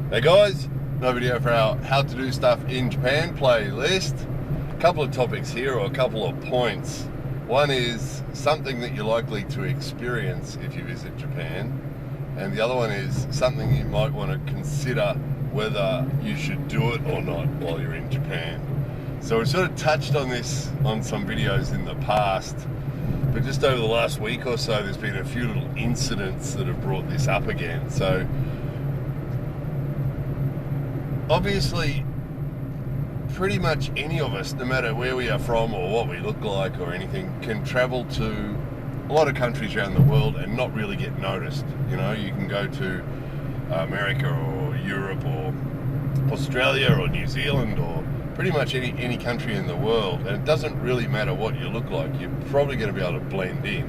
Hey guys, no video for our how to do stuff in Japan playlist. A couple of topics here, or a couple of points. One is something that you're likely to experience if you visit Japan, and the other one is something you might want to consider whether you should do it or not while you're in Japan. So we sort of touched on this on some videos in the past, but just over the last week or so there's been a few little incidents that have brought this up again. So obviously, pretty much any of us, no matter where we are from or what we look like or anything, can travel to a lot of countries around the world and not really get noticed. You know, you can go to America or Europe or Australia or New Zealand or pretty much any country in the world, and it doesn't really matter what you look like. You're probably going to be able to blend in,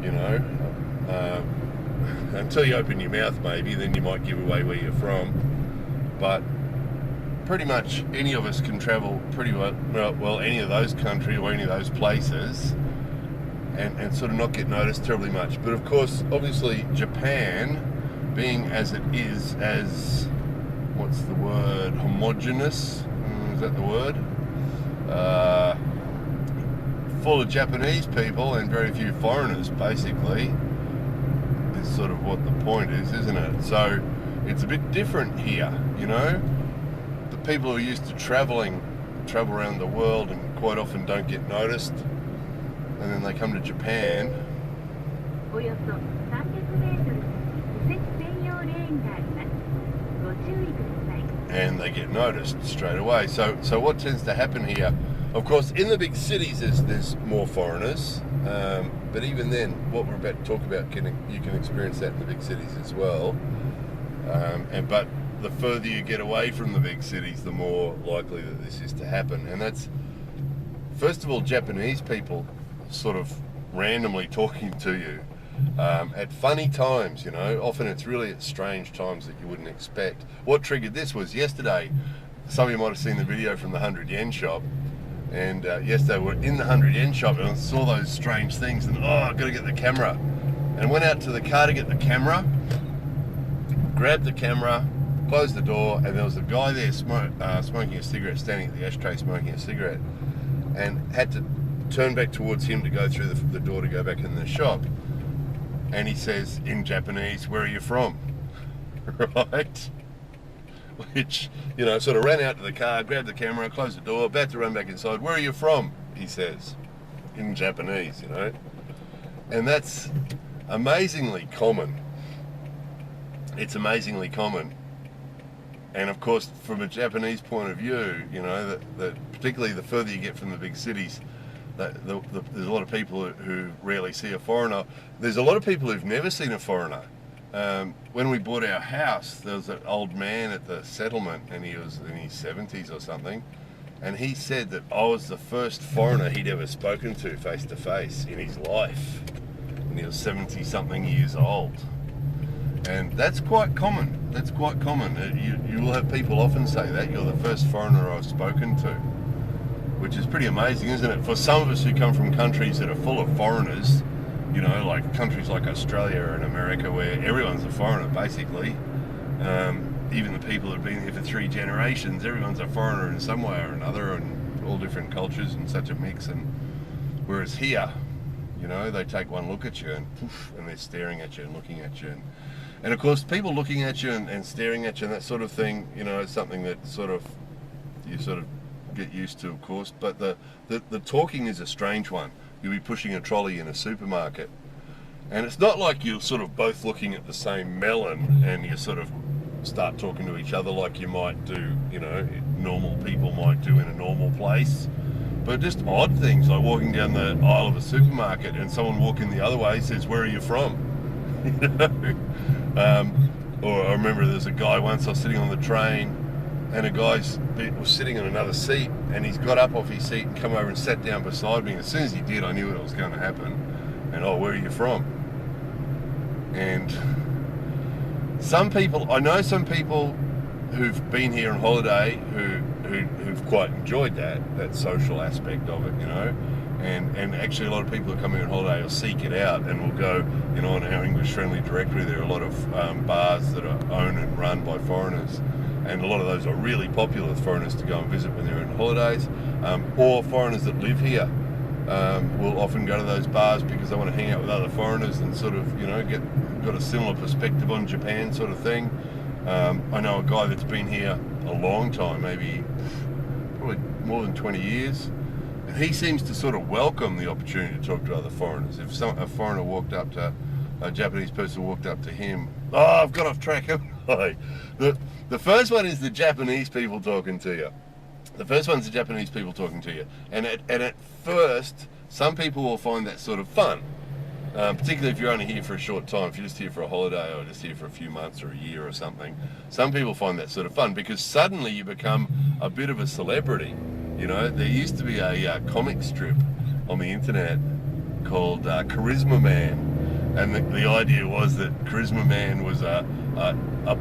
you know, until you open your mouth maybe, then you might give away where you're from. But pretty much any of us can travel pretty well any of those countries or any of those places and sort of not get noticed terribly much. But of course, obviously, Japan, being as it is, as, what's the word, homogenous, is that the word? Full of Japanese people and very few foreigners, basically, is sort of what the point is, isn't it? So it's a bit different here, you know. The people who are used to travel around the world and quite often don't get noticed, and then they come to Japan and they get noticed straight away. So what tends to happen here, of course, in the big cities there's more foreigners, but even then, what we're about to talk about, you can experience that in the big cities as well. But the further you get away from the big cities, the more likely that this is to happen. And that's, first of all, Japanese people sort of randomly talking to you at funny times, you know. Often it's really at strange times that you wouldn't expect. What triggered this was yesterday, some of you might have seen the video from the 100 yen shop, and yesterday we were in the 100 yen shop and I saw those strange things and I've got to get the camera, and went out to the car to get the camera, grabbed the camera, closed the door, and there was a guy there smoking a cigarette, standing at the ashtray smoking a cigarette, and had to turn back towards him to go through the door to go back in the shop. And he says in Japanese, "Where are you from?" Right? Which, you know, sort of ran out to the car, grabbed the camera, closed the door, about to run back inside. "Where are you from?" he says in Japanese, you know. And that's amazingly common. It's amazingly common. And of course, from a Japanese point of view, you know, that particularly the further you get from the big cities, there's a lot of people who rarely see a foreigner. There's a lot of people who've never seen a foreigner. When we bought our house, there was an old man at the settlement, and he was in his 70s or something, and he said that I was the first foreigner he'd ever spoken to face to face in his life, and he was 70-something years old. And that's quite common. That's quite common. You will have people often say that, "You're the first foreigner I've spoken to," which is pretty amazing, isn't it? For some of us who come from countries that are full of foreigners, you know, like countries like Australia and America, where everyone's a foreigner, basically. Even the people that have been here for 3 generations, everyone's a foreigner in some way or another, and all different cultures and such a mix. And whereas here, you know, they take one look at you and poof, and they're staring at you and looking at you. And of course, people looking at you and staring at you and that sort of thing, you know, is something that you sort of get used to, of course. But the talking is a strange one. You'll be pushing a trolley in a supermarket, and it's not like you're sort of both looking at the same melon and you sort of start talking to each other like you might do, you know, normal people might do in a normal place. But just odd things, like walking down the aisle of a supermarket and someone walking the other way says, "Where are you from?" You know? Or I remember there's a guy once, I was sitting on the train, and a guy was sitting in another seat, and he's got up off his seat and come over and sat down beside me. And as soon as he did, I knew what was going to happen. And, "Oh, where are you from?" And I know some people who've been here on holiday who've quite enjoyed that social aspect of it, you know. And actually a lot of people who come here on holiday will seek it out and will go, you know, on our English friendly directory there are a lot of bars that are owned and run by foreigners, and a lot of those are really popular with foreigners to go and visit when they're on holidays, or foreigners that live here will often go to those bars because they want to hang out with other foreigners and sort of, you know, got a similar perspective on Japan sort of thing. I know a guy that's been here a long time, maybe probably more than 20 years, and he seems to sort of welcome the opportunity to talk to other foreigners. If a foreigner walked up to a Japanese person, walked up to him, I've got off track. The first one is the Japanese people talking to you. The first one's the Japanese people talking to you, and at first some people will find that sort of fun, particularly if you're only here for a short time. If you're just here for a holiday or just here for a few months or a year or something, some people find that sort of fun because suddenly you become a bit of a celebrity. You know, there used to be a comic strip on the internet called Charisma Man, and the idea was that Charisma Man was a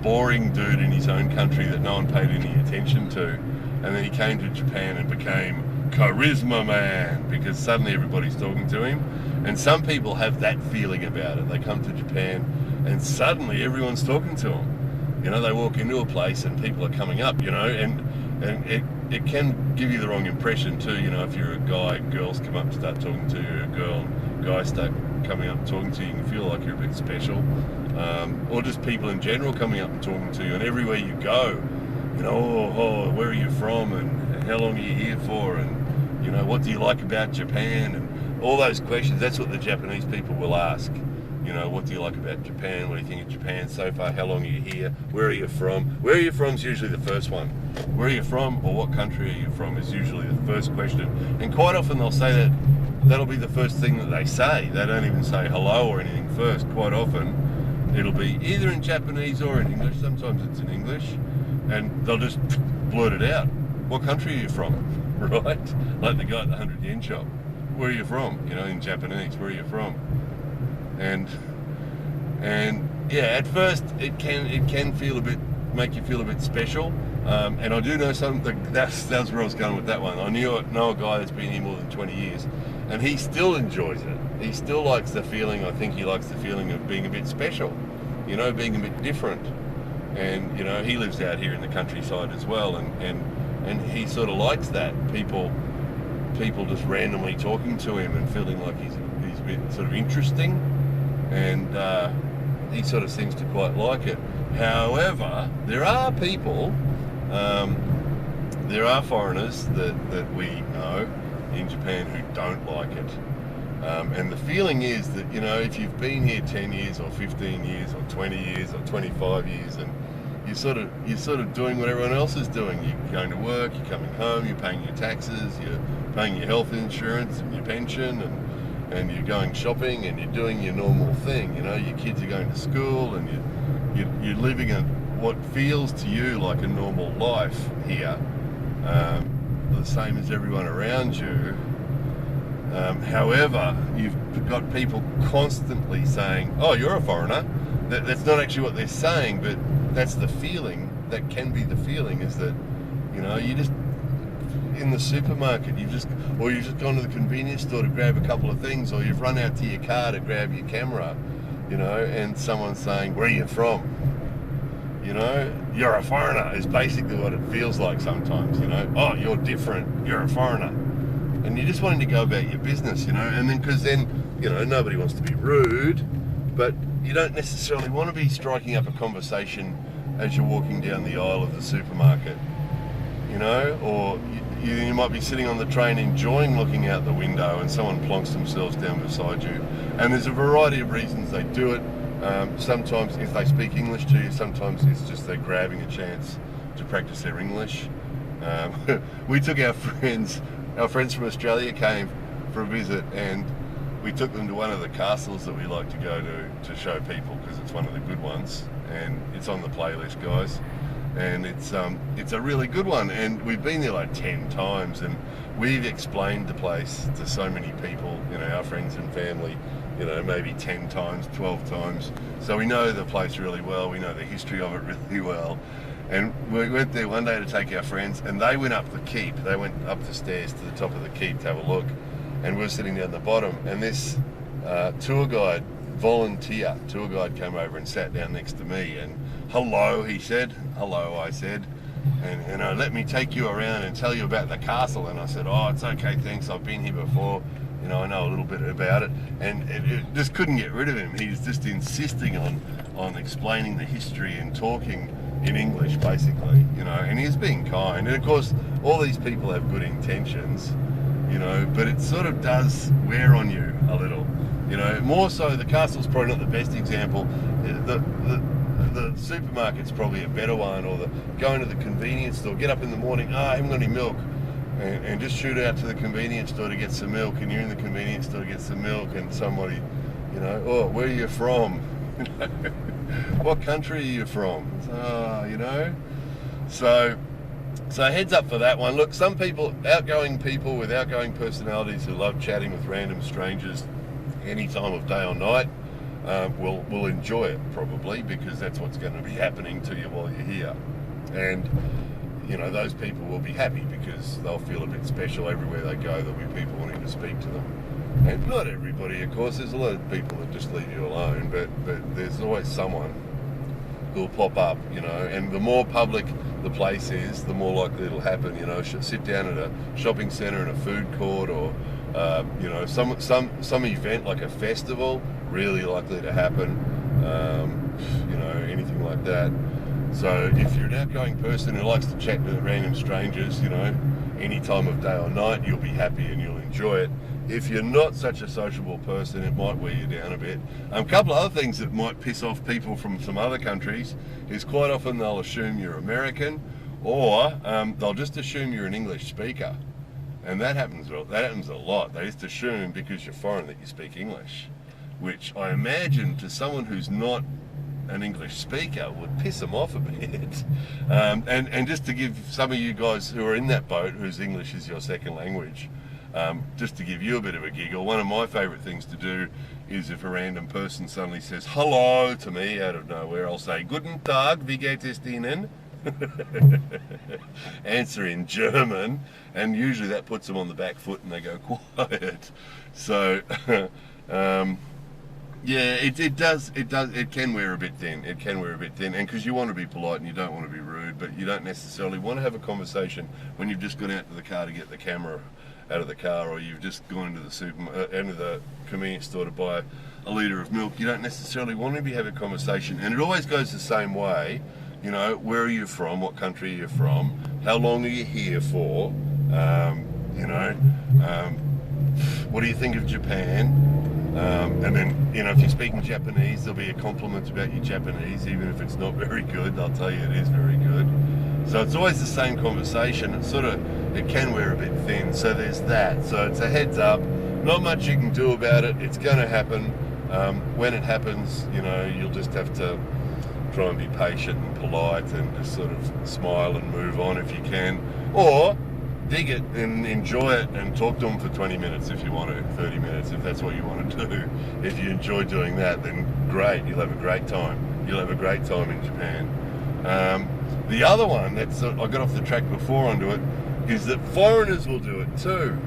boring dude in his own country that no one paid any attention to. And then he came to Japan and became Charisma Man because suddenly everybody's talking to him. And some people have that feeling about it. They come to Japan and suddenly everyone's talking to them. You know, they walk into a place and people are coming up, you know, and it can give you the wrong impression too. You know, if you're a guy, girls come up and start talking to you, a girl and guys start coming up and talking to you, you can feel like you're a bit special. Or just people in general coming up and talking to you, and everywhere you go, you know, where are you from, and how long are you here for, and, you know, what do you like about Japan, and all those questions. That's what the Japanese people will ask. You know, what do you like about Japan? What do you think of Japan so far? How long are you here? Where are you from? Where are you from is usually the first one. Where are you from, or what country are you from is usually the first question. And quite often they'll say that, that'll be the first thing that they say. They don't even say hello or anything first. Quite often it'll be either in Japanese or in English. Sometimes it's in English. And they'll just blurt it out. What country are you from? Right? Like the guy at the 100 yen shop. Where are you from? You know, in Japanese, where are you from? And yeah, at first it can feel a bit, make you feel a bit special. And I do know something, that's where I was going with that one. I know a guy that's been here more than 20 years, and he still enjoys it. He still likes the feeling, I think he likes the feeling of being a bit special, you know, being a bit different. And, you know, he lives out here in the countryside as well, and he sort of likes that. People just randomly talking to him and feeling like he's a bit sort of interesting, and he sort of seems to quite like it. However, there are people, there are foreigners that we know in Japan who don't like it. And the feeling is that, you know, if you've been here 10 years or 15 years or 20 years or 25 years, and you're sort of doing what everyone else is doing. You're going to work, you're coming home, you're paying your taxes, you're paying your health insurance and your pension, and you're going shopping, and you're doing your normal thing. You know, your kids are going to school, and you're living in what feels to you like a normal life here, the same as everyone around you. However, you've got people constantly saying, "Oh, you're a foreigner." That's not actually what they're saying, but that's the feeling. That can be the feeling, is that, you know, you just in the supermarket, you've just gone to the convenience store to grab a couple of things, or you've run out to your car to grab your camera, you know, and someone's saying, "Where are you from?" You know, "You're a foreigner" is basically what it feels like sometimes, you know. "Oh, you're different, you're a foreigner." And you're just wanting to go about your business, you know, and then, because then, you know, nobody wants to be rude, but you don't necessarily want to be striking up a conversation as you're walking down the aisle of the supermarket, you know, or you might be sitting on the train enjoying looking out the window, and someone plonks themselves down beside you. And there's a variety of reasons they do it. Sometimes if they speak English to you, sometimes it's just they're grabbing a chance to practice their English. We took our friends from Australia came for a visit, and we took them to one of the castles that we like to go to show people, because it's one of the good ones, and it's on the playlist, guys. And it's a really good one, and we've been there like 10 times, and we've explained the place to so many people, you know, our friends and family, you know, maybe 10 times, 12 times. So we know the place really well, we know the history of it really well. And we went there one day to take our friends, and they went up the keep. They went up the stairs to the top of the keep to have a look. and we're sitting down the bottom, and this tour guide came over and sat down next to me, and hello, he said. Hello, I said. And let me take you around and tell you about the castle. And I said, oh, it's okay, thanks, I've been here before, I know a little bit about it. And it just couldn't get rid of him. He's just insisting on explaining the history and talking in English, basically, and he's being kind. And of course, all these people have good intentions, but it sort of does wear on you a little, more so. The castle's probably not the best example. The supermarket's probably a better one, or going to the convenience store, get up in the morning, I haven't got any milk, and just shoot out to the convenience store to get some milk, and you're in the convenience store to get some milk, and somebody, oh, where are you from? What country are you from? So heads up for that one. Look, some outgoing people with outgoing personalities who love chatting with random strangers any time of day or night, will enjoy it, probably, because that's what's going to be happening to you while you're here. And those people will be happy because they'll feel a bit special. Everywhere they go, there'll be people wanting to speak to them. And not everybody, of course. There's a lot of people that just leave you alone, but there's always someone who'll pop up, and the more public the place is, the more likely it'll happen. Sit down at a shopping centre, in a food court, or some event like a festival, really likely to happen. Anything like that. So if you're an outgoing person who likes to chat with random strangers, any time of day or night, you'll be happy and you'll enjoy it. If you're not such a sociable person, it might wear you down a bit. A couple of other things that might piss off people from some other countries is quite often they'll assume you're American, or they'll just assume you're an English speaker. And that happens a lot. They just assume because you're foreign that you speak English, which I imagine to someone who's not an English speaker would piss them off a bit. And just to give some of you guys who are in that boat, whose English is your second language, just to give you a bit of a giggle, one of my favourite things to do is if a random person suddenly says hello to me out of nowhere, I'll say, Guten Tag, wie geht es Ihnen? Answer in German, and usually that puts them on the back foot and they go quiet. So yeah, it can wear a bit thin. And because you want to be polite and you don't want to be rude, but you don't necessarily want to have a conversation when you've just gone out to the car to get the camera out of the car, or you've just gone into the convenience store to buy a litre of milk. You don't necessarily want to be having a conversation, and it always goes the same way. Where are you from? What country are you from? How long are you here for? What do you think of Japan? And then, if you're speaking Japanese, there'll be a compliment about your Japanese, even if it's not very good. They'll tell you it is very good. So it's always the same conversation. It can wear a bit thin. So there's that. So it's a heads up. Not much you can do about it. It's going to happen. When it happens, you'll just have to try and be patient and polite and just sort of smile and move on if you can. Or dig it and enjoy it and talk to them for 20 minutes if you want to, 30 minutes if that's what you want to do. If you enjoy doing that, then great, you'll have a great time. You'll have a great time in Japan. The other one I got off the track before onto it is that foreigners will do it too.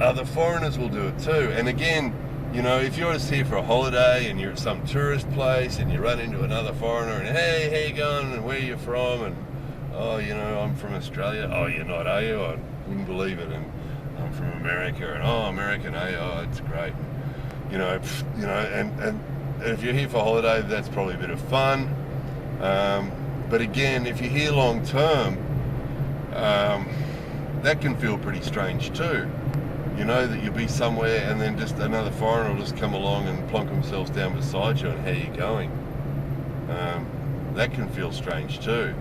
Other foreigners will do it too. And again, if you're just here for a holiday and you're at some tourist place and you run into another foreigner and, hey, how you going and where are you from? And, oh, I'm from Australia. Oh, you're not, are you? I wouldn't believe it. And I'm from America. And, oh, American, eh? Oh, it's great. And if you're here for a holiday, that's probably a bit of fun. But again, if you're here long term, that can feel pretty strange too. That you'll be somewhere and then just another foreigner will just come along and plonk themselves down beside you and how you going. That can feel strange too,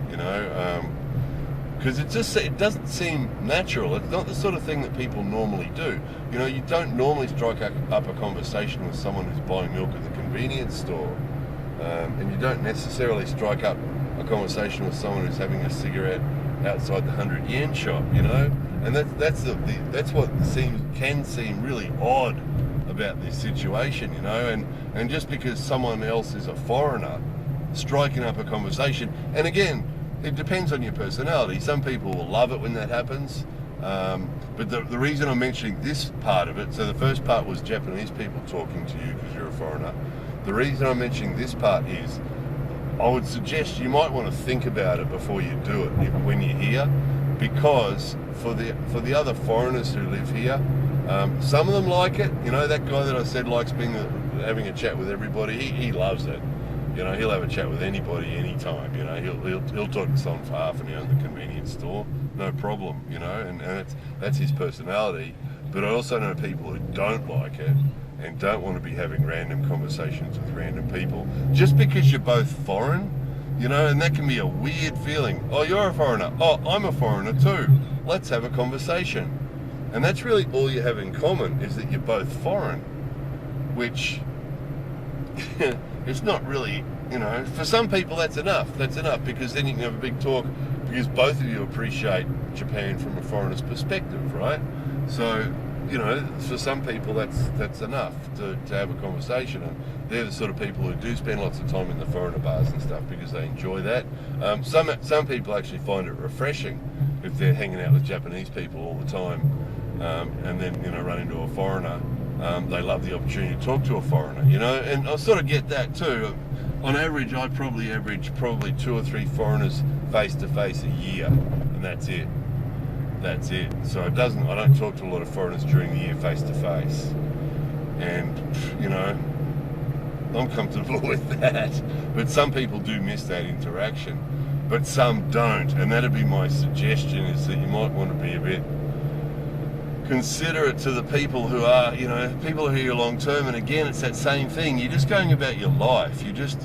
because it doesn't seem natural. It's not the sort of thing that people normally do. You don't normally strike up a conversation with someone who's buying milk at the convenience store, and you don't necessarily strike up a conversation with someone who's having a cigarette outside the 100 yen shop, and that's what can seem really odd about this situation, and just because someone else is a foreigner, striking up a conversation, and again, it depends on your personality. Some people will love it when that happens, But the reason I'm mentioning this part of it, so the first part was Japanese people talking to you because you're a foreigner. The reason I'm mentioning this part is I would suggest you might want to think about it before you do it when you're here, because for the other foreigners who live here, some of them like it. You know, that guy that I said likes having a chat with everybody. He loves it. You know, he'll have a chat with anybody anytime. You know, he'll talk to someone for half an hour in the convenience store, no problem. You know, and that's his personality. But I also know people who don't like it and don't want to be having random conversations with random people just because you're both foreign. You know, and that can be a weird feeling. Oh, you're a foreigner. Oh, I'm a foreigner too. Let's have a conversation. And that's really all you have in common, is that you're both foreign, which it's not really, you know, for some people that's enough. That's enough, because then you can have a big talk, because both of you appreciate Japan from a foreigner's perspective, right? So, you know, for some people that's enough to have a conversation. And they're the sort of people who do spend lots of time in the foreigner bars and stuff because they enjoy that. Some people actually find it refreshing if they're hanging out with Japanese people all the time, and then, you know, run into a foreigner. They love the opportunity to talk to a foreigner, you know, and I sort of get that too. On average, I probably average 2 or 3 foreigners face to face a year, and that's it. That's it. So I don't talk to a lot of foreigners during the year face to face, and you know, I'm comfortable with that. But some people do miss that interaction, but some don't, and that'd be my suggestion, is that you might want to be a bit considerate to the people who are, you know, people who are here long term. And again, it's that same thing. You're just going about your life. You're just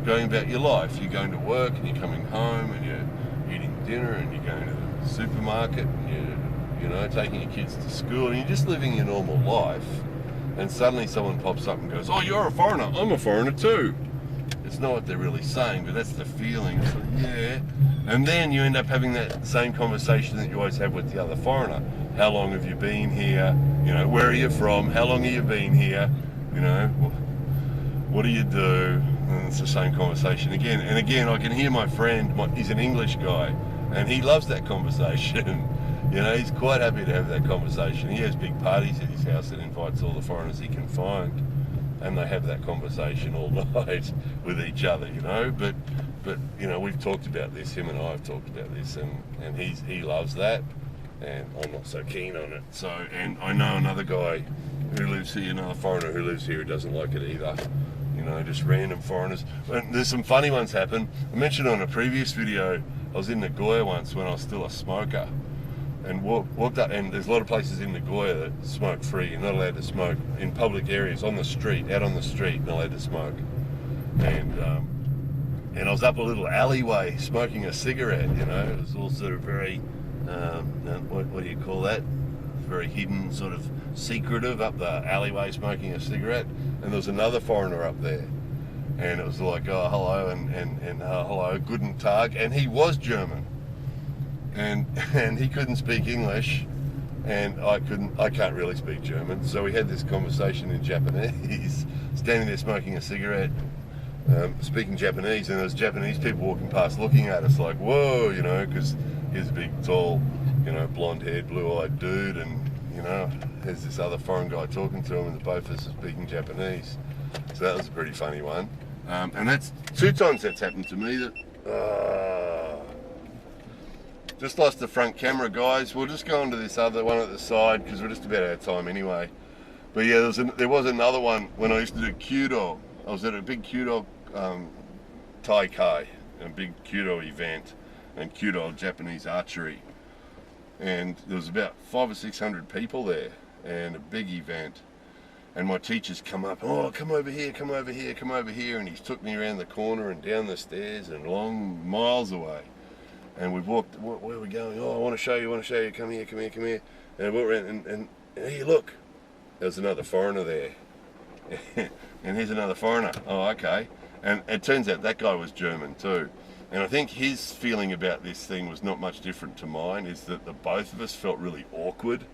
going about your life. You're going to work and you're coming home and you're eating dinner and you're going to the supermarket and you know, taking your kids to school, and you're just living your normal life. And suddenly someone pops up and goes, "Oh, you're a foreigner. I'm a foreigner too." It's not what they're really saying, but that's the feeling. It's like, yeah. And then you end up having that same conversation that you always have with the other foreigner. How long have you been here? You know, where are you from? How long have you been here? You know, what do you do? And it's the same conversation again. And again, I can hear my friend, he's an English guy, and he loves that conversation. You know, he's quite happy to have that conversation. He has big parties at his house and invites all the foreigners he can find, and they have that conversation all night with each other, you know. But you know, we've talked about this, him and I have talked about this, and he loves that. And I'm not so keen on it. So, and I know another guy who lives here, another foreigner who lives here, who doesn't like it either. You know, just random foreigners. And there's some funny ones happen. I mentioned on a previous video, I was in Nagoya once when I was still a smoker, and walked up, and there's a lot of places in Nagoya that smoke free. You're not allowed to smoke in public areas, on the street, out on the street, not allowed to smoke. And I was up a little alleyway smoking a cigarette, you know. It was all sort of very, what do you call that? Very hidden, sort of secretive, up the alleyway smoking a cigarette. And there was another foreigner up there. And it was like, oh, hello, and hello, guten Tag. And he was German. And he couldn't speak English. And I can't really speak German. So we had this conversation in Japanese, standing there smoking a cigarette, speaking Japanese, and there was Japanese people walking past looking at us like, whoa, you know, because he's a big, tall, you know, blonde-haired, blue-eyed dude, and, you know, there's this other foreign guy talking to him, and the both of us are speaking Japanese. So that was a pretty funny one. And that's 2 times that's happened to me. Just lost the front camera, guys. We'll just go on to this other one at the side, because we're just about out of time anyway. But yeah, there was another one when I used to do Kyudo. I was at a big Kyudo Taikai, a big Kyudo event, and Kyudo, Japanese archery. And there was about 500 or 600 people there, and a big event. And my teachers come up, oh, come over here, come over here, come over here. And he's took me around the corner and down the stairs and long miles away. And we've walked, where are we going? Oh, I want to show you, come here, come here, come here. And I walked around, and hey, look, there's another foreigner there. And here's another foreigner. Oh, okay. And it turns out that guy was German too. And I think his feeling about this thing was not much different to mine, is that the both of us felt really awkward,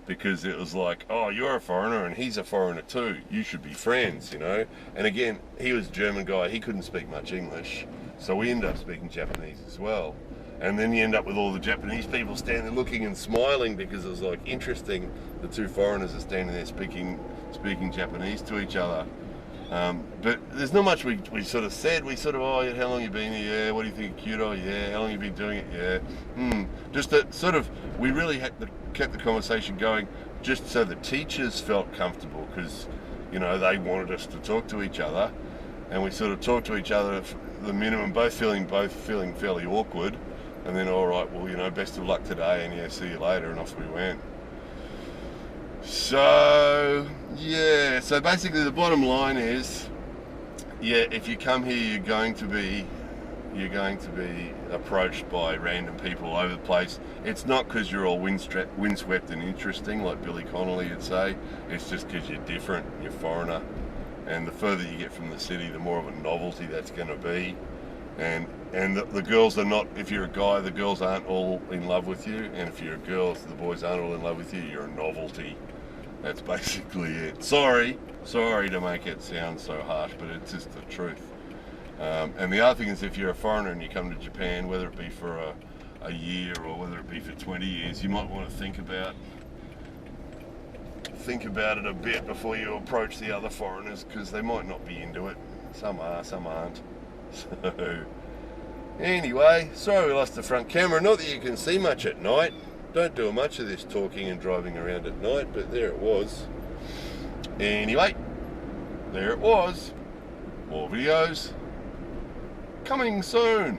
because it was like, oh, you're a foreigner and he's a foreigner too. You should be friends, you know. And again, he was a German guy. He couldn't speak much English. So we ended up speaking Japanese as well. And then you end up with all the Japanese people standing looking and smiling because it was like interesting. The two foreigners are standing there speaking Japanese to each other. But there's not much we sort of said. We sort of, oh, how long you been here? Yeah. What do you think of Kyoto? Yeah. How long you been doing it? Yeah. Just that sort of, we really kept the conversation going just so the teachers felt comfortable because, you know, they wanted us to talk to each other. And we sort of talked to each other for the minimum, both feeling fairly awkward. And then, all right, well, you know, best of luck today, and yeah, see you later, and off we went. So, yeah, so basically the bottom line is, yeah, if you come here, you're going to be approached by random people all over the place. It's not because you're all windswept and interesting, like Billy Connolly would say. It's just because you're different, you're a foreigner. And the further you get from the city, the more of a novelty that's going to be. And the girls are not, if you're a guy, the girls aren't all in love with you. And if you're a girl, the boys aren't all in love with you, you're a novelty. That's basically it. Sorry to make it sound so harsh, but it's just the truth. And the other thing is, if you're a foreigner and you come to Japan, whether it be for a year or whether it be for 20 years, you might want to think about it a bit before you approach the other foreigners, because they might not be into it. Some are, some aren't. So, anyway, sorry we lost the front camera. Not that you can see much at night. Don't do much of this talking and driving around at night, but there it was. Anyway, there it was. More videos coming soon.